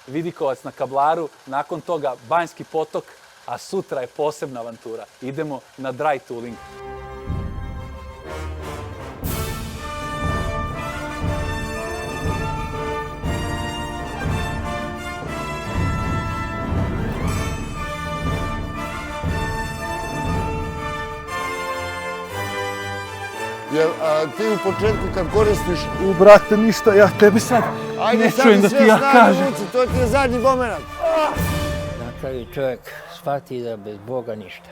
Vidikovac na Kablaru, nakon toga Banjski potok, a sutra je posebna avantura. Idemo na dry tooling. Jel ti u početku kad koristiš... Brate, ništa, ja tebi sad ne čujem da ti ja kažem. To ti je zadnji momenat. Na kraju čovjek shvati da bez Boga ništa.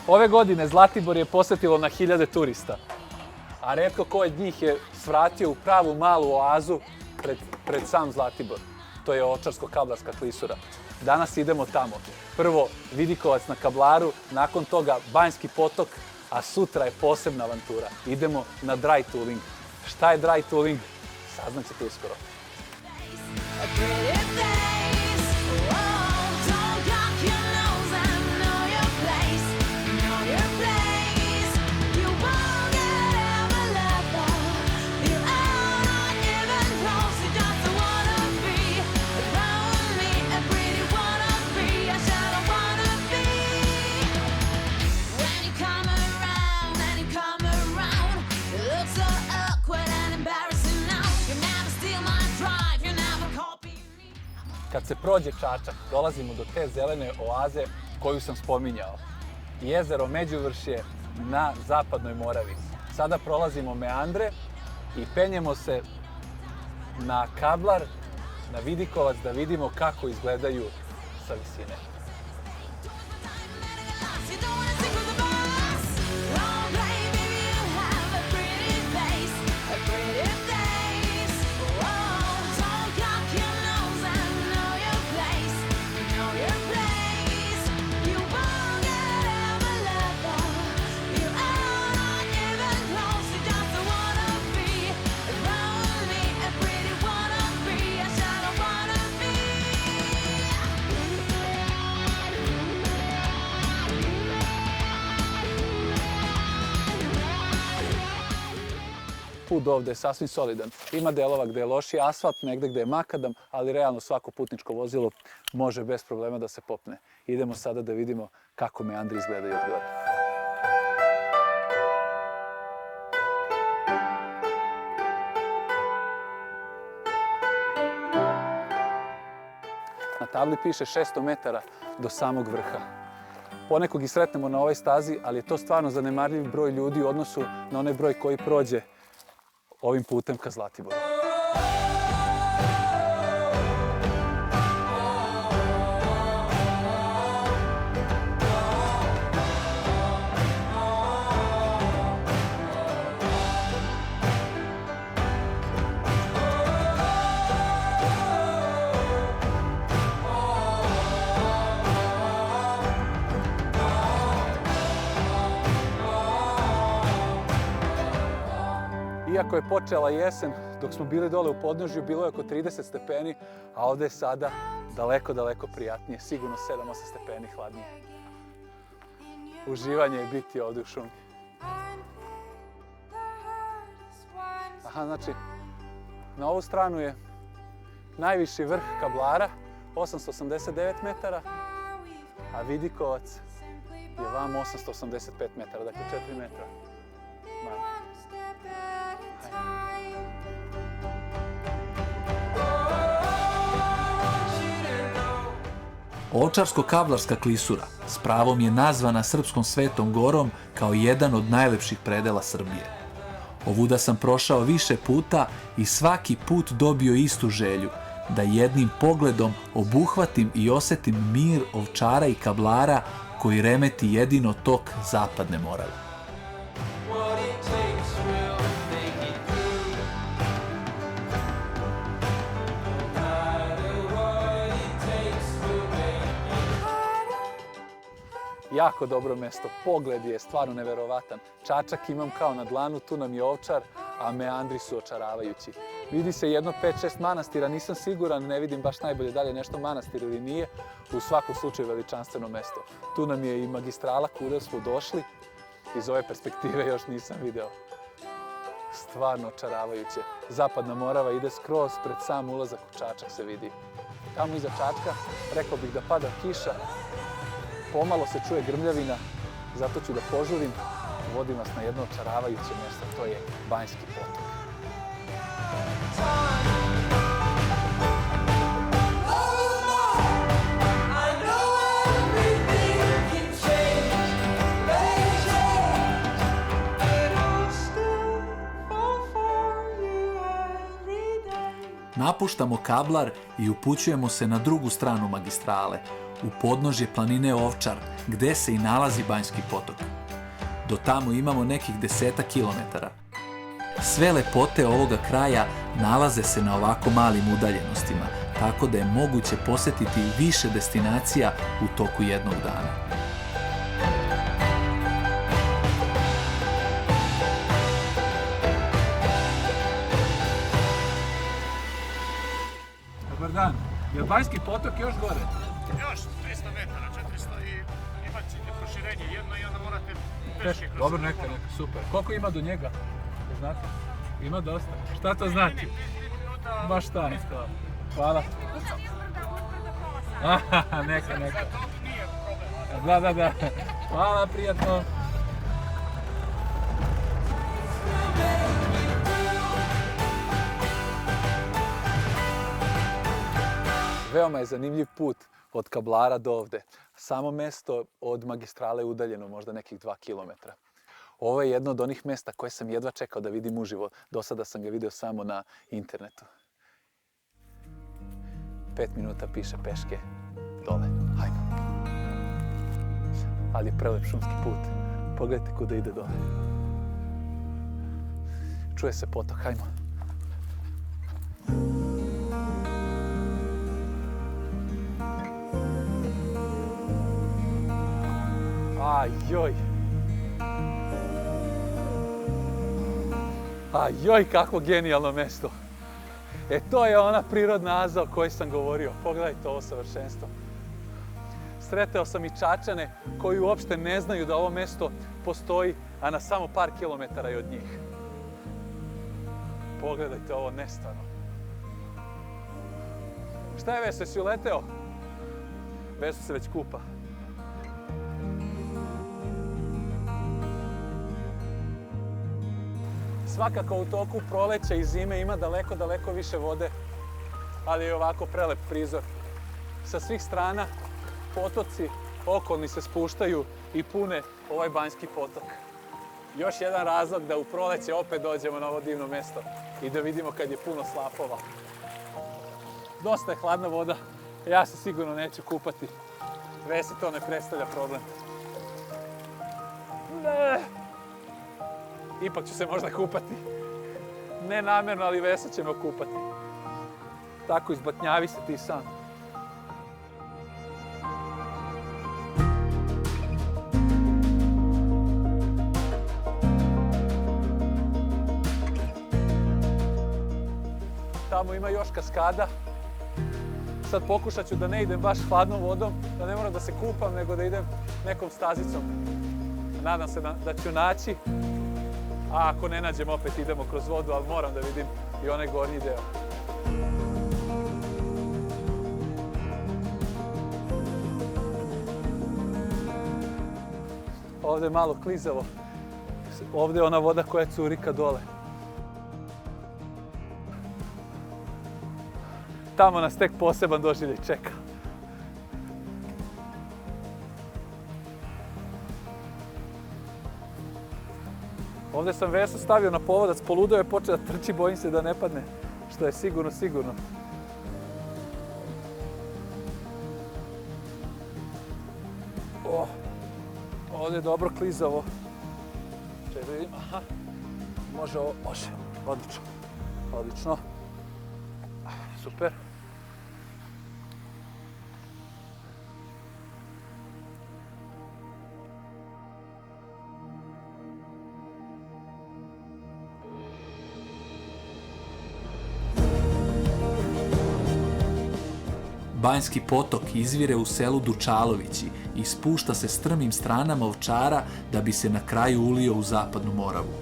Ove godine Zlatibor je posetilo na hiljade turista, a retko ko od njih je svratio u pravu malu oazu pred sam Zlatibor. To je Ovčarsko-Kablarska klisura. Danas idemo tamo. Prvo Vidikovac na Kablaru, nakon toga Banjski potok, a sutra je posebna avantura. Idemo na dry tooling. Šta je dry tooling? Saznaćete uskoro. Kad se prođe Čačak, dolazimo do te zelene oaze koju sam spominjao. Jezero Međuvršje na zapadnoj Moravi. Sada prolazimo meandre i penjemo se na Kablar, na Vidikovac, da vidimo kako izgledaju sa visine. Put ovde je sasvim solidan. Ima delova gde je lošiji asfalt, negde gde je makadam, ali realno svako putničko vozilo može bez problema da se popne. Idemo sada da vidimo kako meandri izgledaju od gore. Na tabli piše 600 metara do samog vrha. Ponekog i sretnemo na ovoj stazi, ali je to stvarno zanemarljiv broj ljudi u odnosu na onaj broj koji prođe ovim putem ka Zlatiboru. Iako je počela jesen, dok smo bili dole u podnožju, bilo je oko 30 stepeni, a ovde je sada daleko, daleko prijatnije, sigurno 7-8 stepeni hladnije. Uživanje je biti ovde u šumi. Aha, znači, na ovu stranu je najviši vrh Kablara, 889 metara, a Vidikovac je vam 885 metara, dakle 4 metra manje. Ovčarsko-Kablarska klisura s pravom je nazvana Srpskom Svetom Gorom kao jedan od najlepših predela Srbije. Ovuda sam prošao više puta i svaki put dobio istu želju, da jednim pogledom obuhvatim i osetim mir Ovčara i Kablara koji remeti jedino tok zapadne Morave. Jako dobro mesto, pogled je stvarno neverovatan. Čačak imam kao na dlanu, tu nam je Ovčar, a meandri su očaravajući. Vidi se jedno 5-6 manastira, nisam siguran, ne vidim baš najbolje da li je nešto manastir ili nije. U svakom slučaju veličanstveno mesto. Tu nam je i magistrala kuda smo došli. Iz ove perspektive još nisam video. Stvarno očaravajuće. Zapadna Morava ide skroz pred sam ulazak u Čačak se vidi. Tamo iza Čačka rekao bih da pada kiša. Pomalo se čuje grmljavina, zato ću da požurim. Vodim vas na jedno očaravajuće mjesto, to je Banjski potok. Napuštamo Kablar i upućujemo se na drugu stranu magistrale, u podnožje planine Ovčar, gde se i nalazi Banjski potok. Do tamo imamo nekih 10 kilometara. Sve lepote ovoga kraja nalaze se na ovako malim udaljenostima, tako da je moguće posetiti više destinacija u toku jednog dana. Dobar dan. Je li Banjski potok još gore? Još 300 metara, 400 i imat ćete proširenje jedno i onda morate peške kroz. Dobro, neka, super. Koliko ima do njega? Znate? Ima dosta. Šta to znači? Baš šta je to. Hvala. Aha, neka. To nije problem. Da. Hvala, prijatno. Veoma je zanimljiv put od Kablara do ovde. Samo mesto od magistrale je udaljeno možda nekih 2 kilometra. Ovo je jedno od onih mesta koje sam jedva čekao da vidim uživo. Do sada sam ga video samo na internetu. 5 minuta piše peške dole. Hajmo. Ali je prelep šumski put. Pogledajte kuda ide dole. Čuje se potok. Hajmo. Ajoj, kakvo genijalno mesto. To je ona prirodna aza o kojoj sam govorio. Pogledajte ovo savršenstvo. Sreteo sam i Čačane koji uopšte ne znaju da ovo mesto postoji, a na samo par kilometara je od njih. Pogledajte ovo nestvarno. Šta je Veso, jesi uleteo? Veso se već kupa. Svakako u toku proleća i zime ima daleko više vode, ali je ovako prelep prizor. Sa svih strana potoci okolni se spuštaju i pune ovaj Banjski potok. Još jedan razlog da u proleće opet dođemo na ovo divno mesto i da vidimo kad je puno slapova. Dosta je hladna voda, ja se sigurno neću kupati. Vesi to ne predstavlja problem. Ne. Ipak ću se možda kupati. Ne namjerno, ali Veso ćemo kupati. Tako, izblatnjavi se ti sam. Tamo ima još kaskada. Sad pokušat ću da ne idem baš hladnom vodom, da ne moram da se kupam, nego da idem nekom stazicom. Nadam se da ću naći. A ako ne nađem, opet idemo kroz vodu, ali moram da vidim i onaj gornji deo. Ovde je malo klizavo. Ovde je ona voda koja curi ka dole. Tamo nas tek poseban doživljaj čeka. Ovde sam Vesu stavio na povodac, poludeo je, počeo da trči, bojim se da ne padne, što je sigurno. Ovde je dobro klizavo. Čekaj da vidim, aha, može ovo, može, odlično. Super. Banjski potok izvire u selu Dučalovići i spušta se strmim stranama Ovčara da bi se na kraju ulio u Zapadnu Moravu.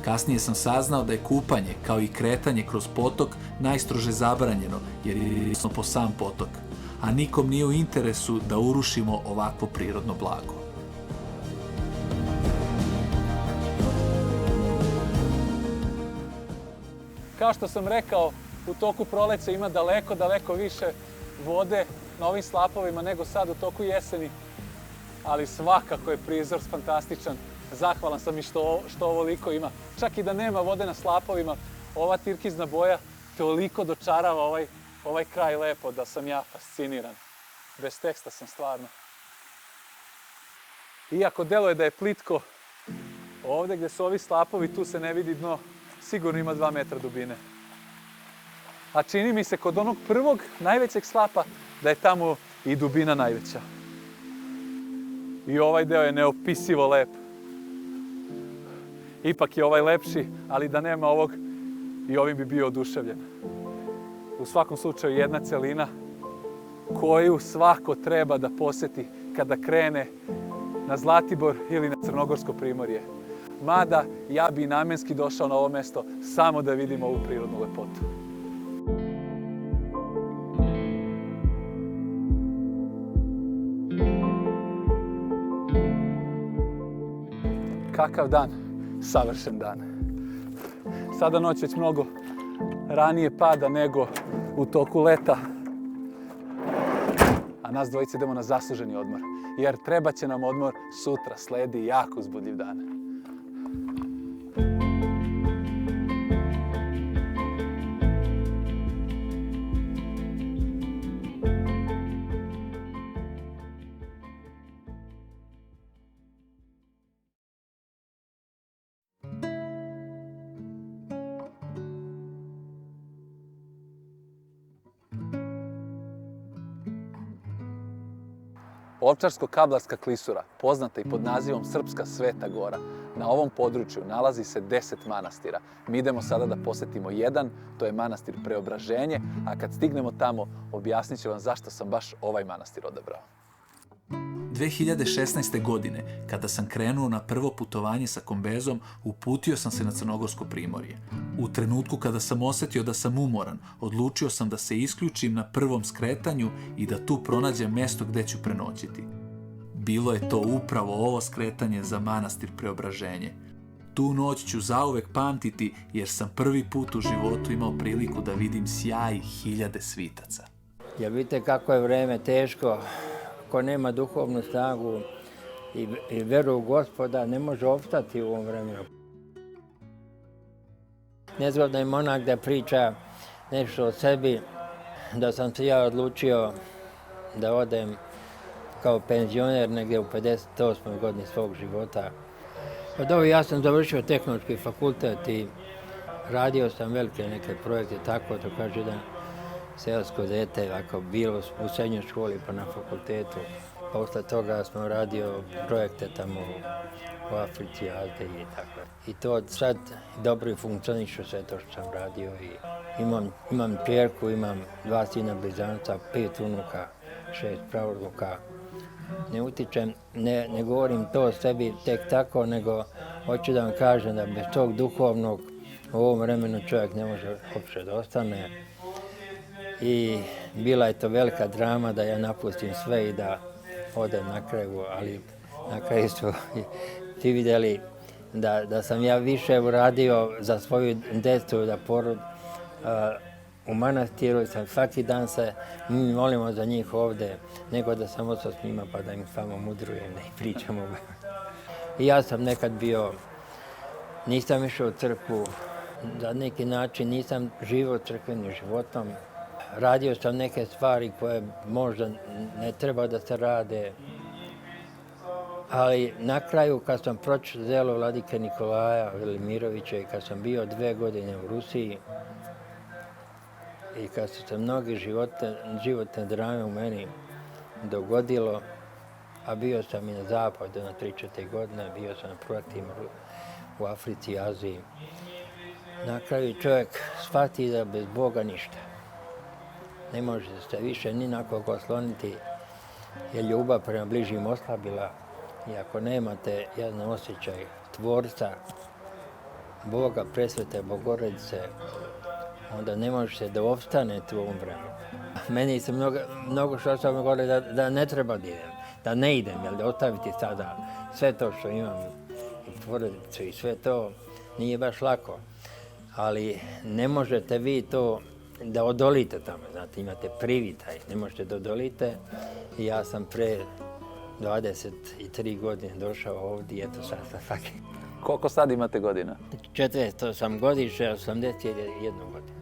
Kasnije sam saznao da je kupanje, kao i kretanje kroz potok, najstrože zabranjeno jer je po sam potok, a nikom nije u interesu da urušimo ovakvo prirodno blago. Kao što sam rekao, u toku proleća ima daleko više vode na ovim slapovima nego sad u toku jeseni, ali svakako je prizor fantastičan. Zahvalan sam i što ovoliko ima. Čak i da nema vode na slapovima, ova tirkizna boja toliko dočarava ovaj kraj lepo da sam ja fasciniran. Bez teksta sam stvarno. Iako deluje da je plitko, ovde gde su ovi slapovi, tu se ne vidi dno, sigurno ima 2 metra dubine. A čini mi se kod onog prvog, najvećeg slapa, da je tamo i dubina najveća. I ovaj deo je neopisivo lep. Ipak je ovaj lepši, ali da nema ovog, i ovim bi bio oduševljen. U svakom slučaju jedna celina koju svako treba da poseti kada krene na Zlatibor ili na Crnogorsko primorje. Mada ja bi namenski došao na ovo mesto samo da vidim ovu prirodnu lepotu. Kakav dan? Savršen dan. Sada noć već mnogo ranije pada nego u toku leta. A nas dvojice idemo na zasluženi odmor. Jer treba će nam odmor, sutra sledi jako uzbudljiv dan. Ovčarsko-kablarska klisura, poznata i pod nazivom Srpska Sveta Gora, na ovom području nalazi se 10 manastira. Mi idemo sada da posetimo jedan, to je manastir Preobraženje, a kad stignemo tamo, objasnit ću vam zašto sam baš ovaj manastir odabrao. 2016. godine, kada sam krenuo na prvo putovanje sa kombezom, uputio sam se na Crnogorsko primorje. U trenutku kada sam osetio da sam umoran, odlučio sam da se isključim na prvom skretanju i da tu pronađem mesto gde ću prenoćiti. Bilo je to upravo ovo skretanje za manastir Preobraženje. Tu noć ću zauvek pamtiti jer sam prvi put u životu imao priliku da vidim sjaj hiljade svitaca. Jer vidite kako je vreme teško. Ko nema duhovnu snagu i veru u Gospoda, ne može opstati u ovom vremenu. Nezgodno je monak da priča nešto o sebi, da sam se ja odlučio da odem kao penzioner negdje u 58. godini svog života. Od ovo ja sam završio tehnološki fakultet i radio sam velike neke projekte, tako to kaže da seosko dete, ako bilo u srednjoj školi pa na fakultetu. Posle toga smo radio projekte tamo u Africi, Aziji i tako. I to sad dobro funkcioniše sve to što sam radio. I imam čerku, imam 2 sina blizanca, 5 unuka, 6 praunuka. Ne utičem, ne govorim to sebi tek tako, nego hoću da vam kažem da bez tog duhovnog u ovom vremenu čovjek ne može uopće da ostane. I bila je to velika drama da ja napustim sve i da odem na kraju, ali na kraju su ti vidjeli da sam ja više uradio za svoju djecu, da u manastiru sam svaki dan se molimo za njih ovdje, nego da sam ostao s njima pa da im samo mudrujem i pričamo. I ja sam nekad bio, nisam išao u crkvu, za neki način nisam živio crkvenim životom. Radio sam neke stvari koje možda ne treba da se rade, ali na kraju kad sam pročitao delo vladike Nikolaja Velimirovića i kad sam bio 2 godine u Rusiji i kad su se mnogi životne drame u meni dogodilo, a bio sam i na zapadu na 3-4 godine, bio sam na projektima u Africi i Aziji. Na kraju čovjek shvati da bez Boga ništa. ne možete se više ni na koga osloniti, jer ljubav prema bližnjim oslabila. I ako nemate jedan osjećaj tvorca, Boga, presvete Bogorodice, onda ne možete da opstanete u ovom vremenu. Meni se mnogo što sam govorio da ne treba da idem, da ne idem, jer da ostaviti sada sve to što imam, i porodicu i sve to, nije baš lako. Ali ne možete vi to da odolite tamo, znate, imate privitaj, ne možete da odolite. I ja sam pre 23 godine došao ovdje, eto sad sam fakt. Koliko sad imate godina? 48 godišnja, 81 godinu.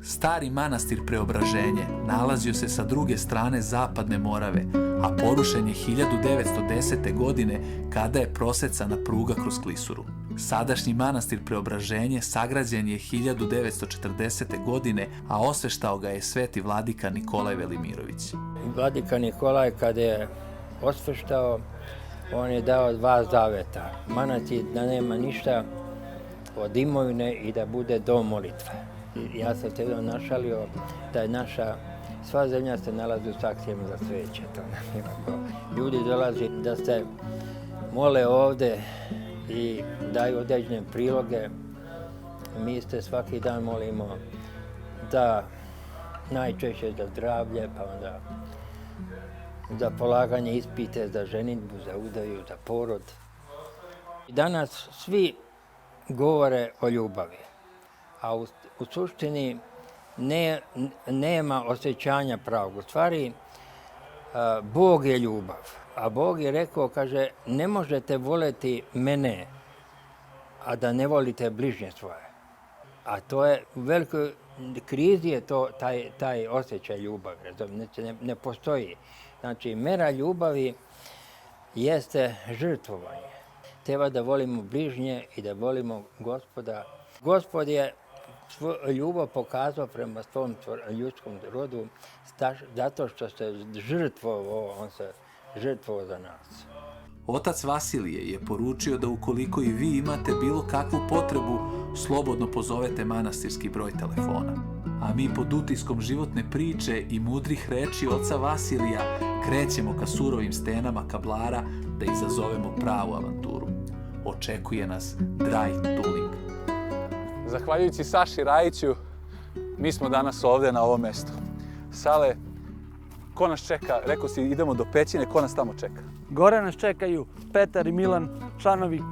Stari manastir Preobraženje nalazio se sa druge strane Zapadne Morave, a porušen je 1910. godine kada je prosecana pruga kroz Klisuru. Sadašnji manastir Preobraženje sagrađen je 1940. godine, a osveštao ga je sveti vladika Nikolaj Velimirović. Vladika Nikolaj kad je osveštao, on je dao 2 zaveta. Manastir da nema ništa od imovine i da bude dom molitve. Ja sam se našalio da je naša, sva zemlja se nalazi u saksijama za sveće. Ljudi dolazi da se mole ovde i daju određene priloge. Mi se svaki dan molimo da najčešće za zdravlje, pa onda za polaganje ispite, za ženidbu, za udaju, za porod. Danas svi govore o ljubavi, a u suštini nema osjećanja pravog. U stvari, Bog je ljubav, a Bog je rekao, kaže, ne možete voljeti mene, a da ne volite bližnje svoje. A to je u velikoj krizi je to taj osjećaj ljubavi, ne postoji. Znači, mera ljubavi jeste žrtvovanje. Treba da volimo bližnje i da volimo Gospoda. Gospod je ljubav pokazao prema svom ljudskom rodu zato što se žrtvovao, on se žrtvovao za nas. Otac Vasilije je poručio da ukoliko i vi imate bilo kakvu potrebu, slobodno pozovete manastirski broj telefona. A mi pod utiskom životne priče i mudrih reči oca Vasilija krećemo ka surovim stenama Kablara da izazovemo pravu avanturu. Očekuje nas Dry Tuling. Zahvaljujući Saši Rajiću, mi smo danas ovdje na ovom mjestu. Sale, ko nas čeka? Rekao si idemo do Pećine, ko nas tamo čeka? Gore nas čekaju Petar i Milan, članovi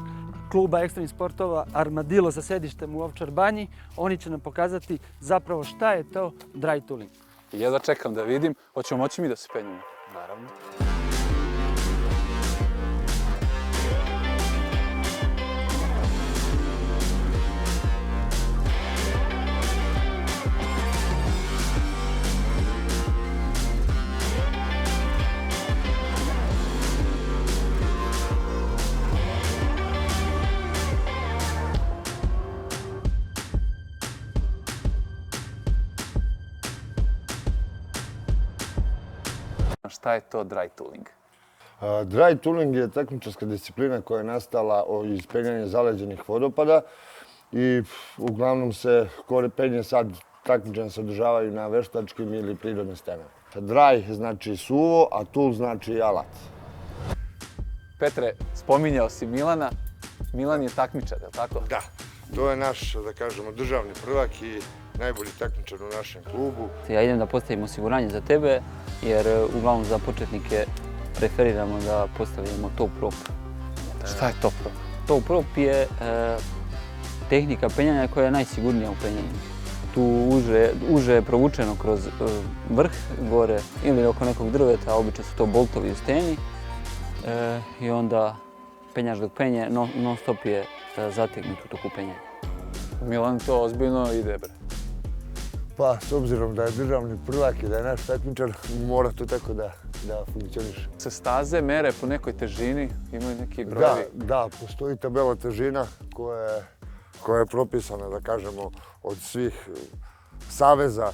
kluba ekstremnih sportova Armadillo sa sedištem u Ovčar Banji. Oni će nam pokazati zapravo šta je to dry tooling. Jedva čekam da vidim, hoćemo moći mi da se penjemo? Naravno. Šta je to dry tooling? Dry tooling je takmičarska disciplina koja je nastala iz penjanja zaleđenih vodopada i uglavnom se penje sad takmičenja se održavaju na veštačkim ili prirodnim stenama. Dry znači suvo, a tool znači alat. Petre, spominjao si Milana. Milan je takmičar, je li tako? Da, to je naš, da kažemo, državni prvak i najbolji takmičar u našem klubu. Ja idem da postavim osiguranje za tebe, jer uglavnom za početnike preferiramo da postavimo top prop. Šta je top prop? Top prop je tehnika penjanja koja je najsigurnija u penjanju. Tu uže je provučeno kroz vrh gore ili oko nekog drveta, obično su to boltovi u steni. I onda penjač dok penje, non stop je zategnut u toku penjanja. Milan to ozbiljno ide, bre. Pa, s obzirom da je državni prvak i da je naš takmičar, mora to tako da funkcioniše. Se staze mere po nekoj težini, imaju neki brojevi? Da, postoji tabela težina koja je propisana, da kažemo, od svih saveza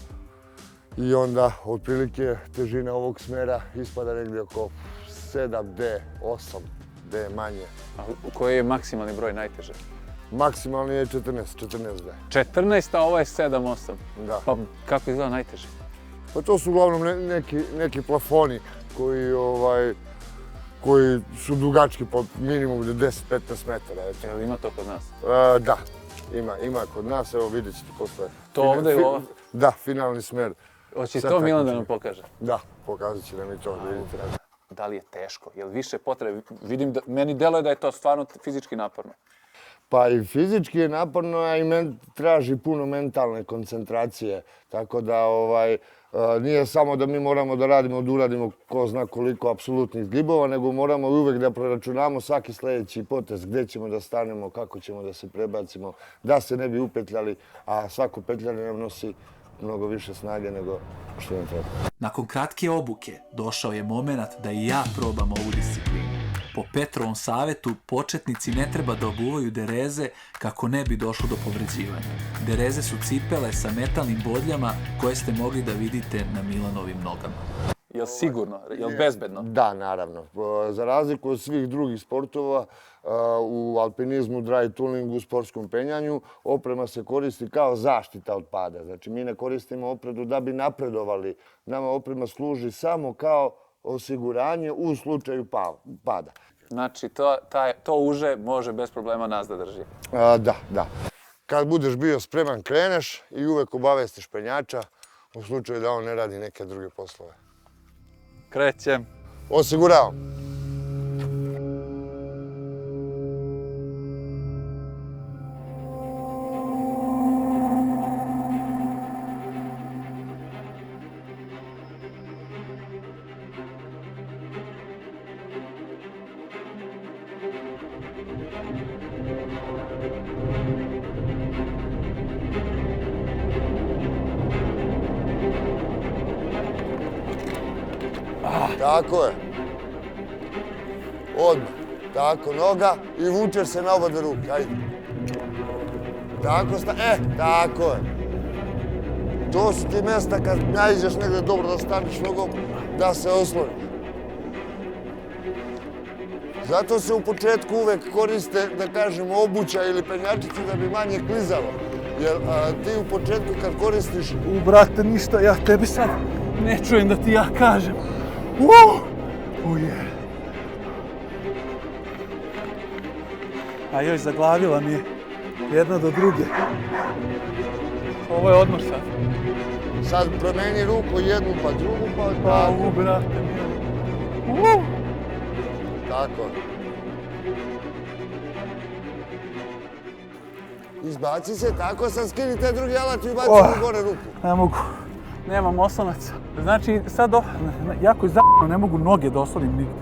i onda otprilike težina ovog smera ispada negdje oko 7D, 8D manje. A koji je maksimalni broj najteže? Maksimalni je 14D. 14, a ovo je 7-8. Da. Pa kako izgleda najteže? Pa to su uglavnom neki plafoni koji su dugački po minimum 10-15 metara. Jel ima to kod nas? Da, ima kod nas, evo vidjet ćete posle. To ovdje je ovo? Da, finalni smer. Hoće to Milan da nam pokaže? Da, pokazat će nam i to, da vidite. Da li je teško? Je li više potrebe? Vidim da, meni deluje da je to stvarno fizički naporno. Pa i fizički je naporno, a i traži puno mentalne koncentracije. Tako da nije samo da mi moramo da uradimo ko zna koliko apsolutnih zglibova, nego moramo uvek da proračunamo svaki sljedeći potez, gdje ćemo da stanemo, kako ćemo da se prebacimo, da se ne bi upetljali, a svako petljanje nam nosi mnogo više snage nego što nam treba. Nakon kratke obuke došao je moment da i ja probam ovu disciplinu. Po Petrovom savjetu, početnici ne treba da obuvaju dereze kako ne bi došlo do povređivanja. Dereze su cipele sa metalnim bodljama koje ste mogli da vidite na Milanovim nogama. Je li sigurno? Je li bezbedno? Da, naravno. Za razliku od svih drugih sportova, u alpinizmu, dry toolingu, u sportskom penjanju, oprema se koristi kao zaštita od pada. Znači, mi ne koristimo opremu da bi napredovali. Nama oprema služi samo kao osiguranje u slučaju pada. Znači, to uže može bez problema nas da drži. Da. Kad budeš bio spreman, kreneš i uvek obavestiš penjača u slučaju da on ne radi neke druge poslove. Krećem. Osiguravam. Tako je. Odmah. Tako, noga i vučeš se na oba dve ruke. Ajde. Tako, tako je. To su ti mjesta kad naiđeš negdje dobro da staniš nogom, da se osloniš. Zato se u početku uvek koriste, da kažemo, obuća ili penjačice da bi manje klizalo. Jer ti u početku kad koristiš... Brate, ništa, ja tebi sad ne čujem da ti ja kažem. Uje. A joj, zaglavila mi je jedna do druge. Ovo je odmor sad. Sad promeni ruku jednu pa drugu pa tako. Pa brate mi. Tako. Izbaci se tako, sad skini te drugi alat i ubaci mu gore ruku. Ne mogu. Nemam oslonac. Znači, sad jako je za***no, ne mogu noge da oslonim nigde.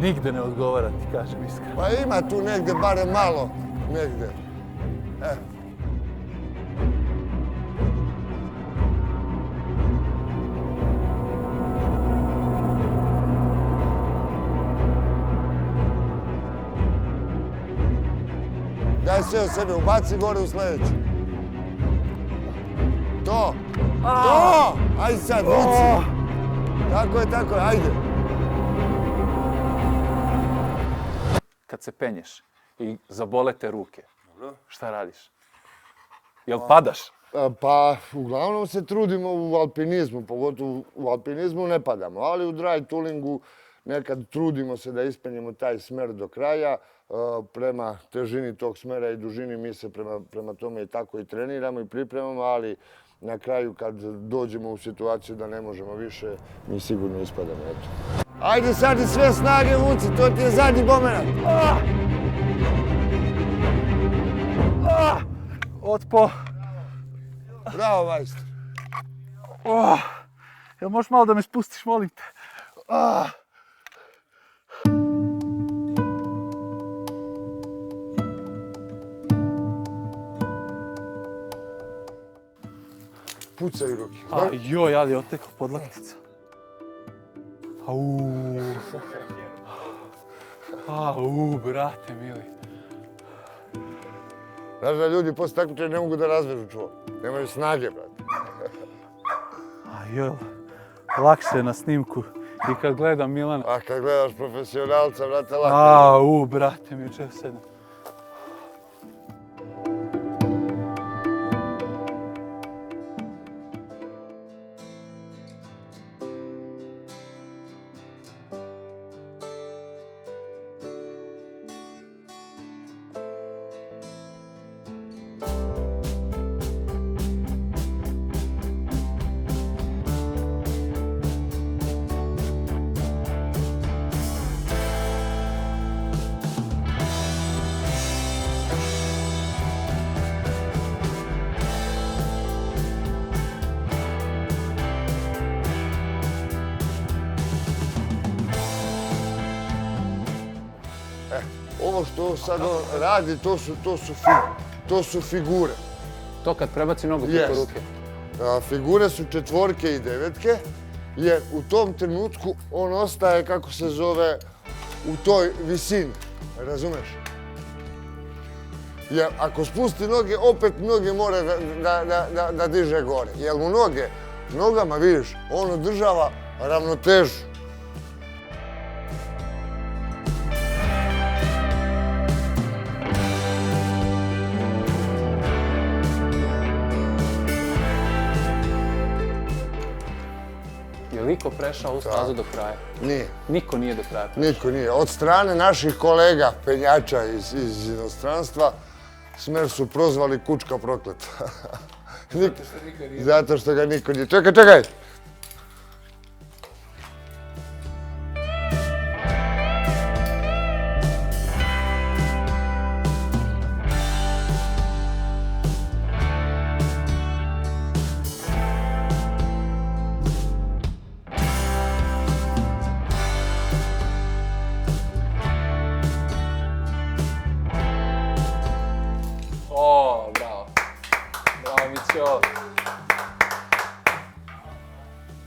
Nigde ne odgovara, ti kažem iskreno. Pa ima tu negde, barem malo, negde. Daj sve od sebe, ubaci gore u sljedeći. To! Ajde sad, vuci! Tako je, ajde! Kad se penješ i zabole te ruke, šta radiš? Jel padaš? Pa, uglavnom se trudimo u alpinizmu, pogotovo u alpinizmu ne padamo, ali u dry toolingu nekad trudimo se da ispenjemo taj smer do kraja. Prema težini tog smera i dužini mi se prema tome i tako i treniramo i pripremamo, ali na kraju kad dođemo u situaciju da ne možemo više, mi sigurno ispadamo. Ajde sad i sve snage vuci, to ti je zadnji momenat. Otpo. Bravo, majstor. Jel možeš malo da me spustiš, molim te? Pucaju ruke. Joj, ali je otekla podlaktica. Brate mili. Znaš da ljudi posle takmičenja ne mogu da razvežu čuvar. Nemaju snage, brate. Joj, lakše je na snimku i kad gledam Milana. A kad gledaš profesionalca, brate, lako. Brate mi, čeo sedam. Ovo što sad on radi, to su figure. To kad prebaci nogu preko Jest. ruke. Figure su četvorke i devetke, jer u tom trenutku on ostaje, kako se zove, u toj visini. Razumeš? Jer ako spusti noge, opet noge mora da diže gore. Jer mu nogama, vidiš, on održava ravnotežu. Je li iko prešao u stazu do kraja? Nije. Niko nije do kraja prešao. Niko nije. Od strane naših kolega, penjača iz inostranstva, Smer su prozvali kučka prokleta. Zato što ga niko nije. Čekaj! O, bravo. Bravo, Mićo.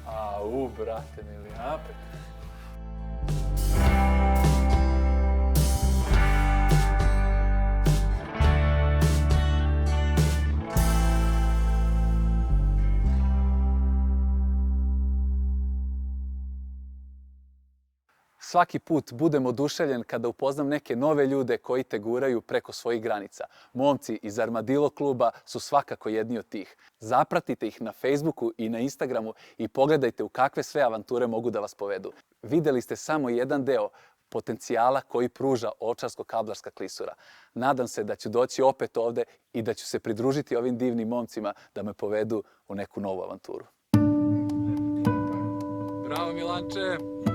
Au, brate mili, napred. Svaki put budem oduševljen kada upoznam neke nove ljude koji te guraju preko svojih granica. Momci iz Armadillo kluba su svakako jedni od tih. Zapratite ih na Facebooku i na Instagramu i pogledajte u kakve sve avanture mogu da vas povedu. Vidjeli ste samo jedan deo potencijala koji pruža Ovčarsko-Kablarska klisura. Nadam se da ću doći opet ovde i da ću se pridružiti ovim divnim momcima da me povedu u neku novu avanturu. Bravo, Milanče!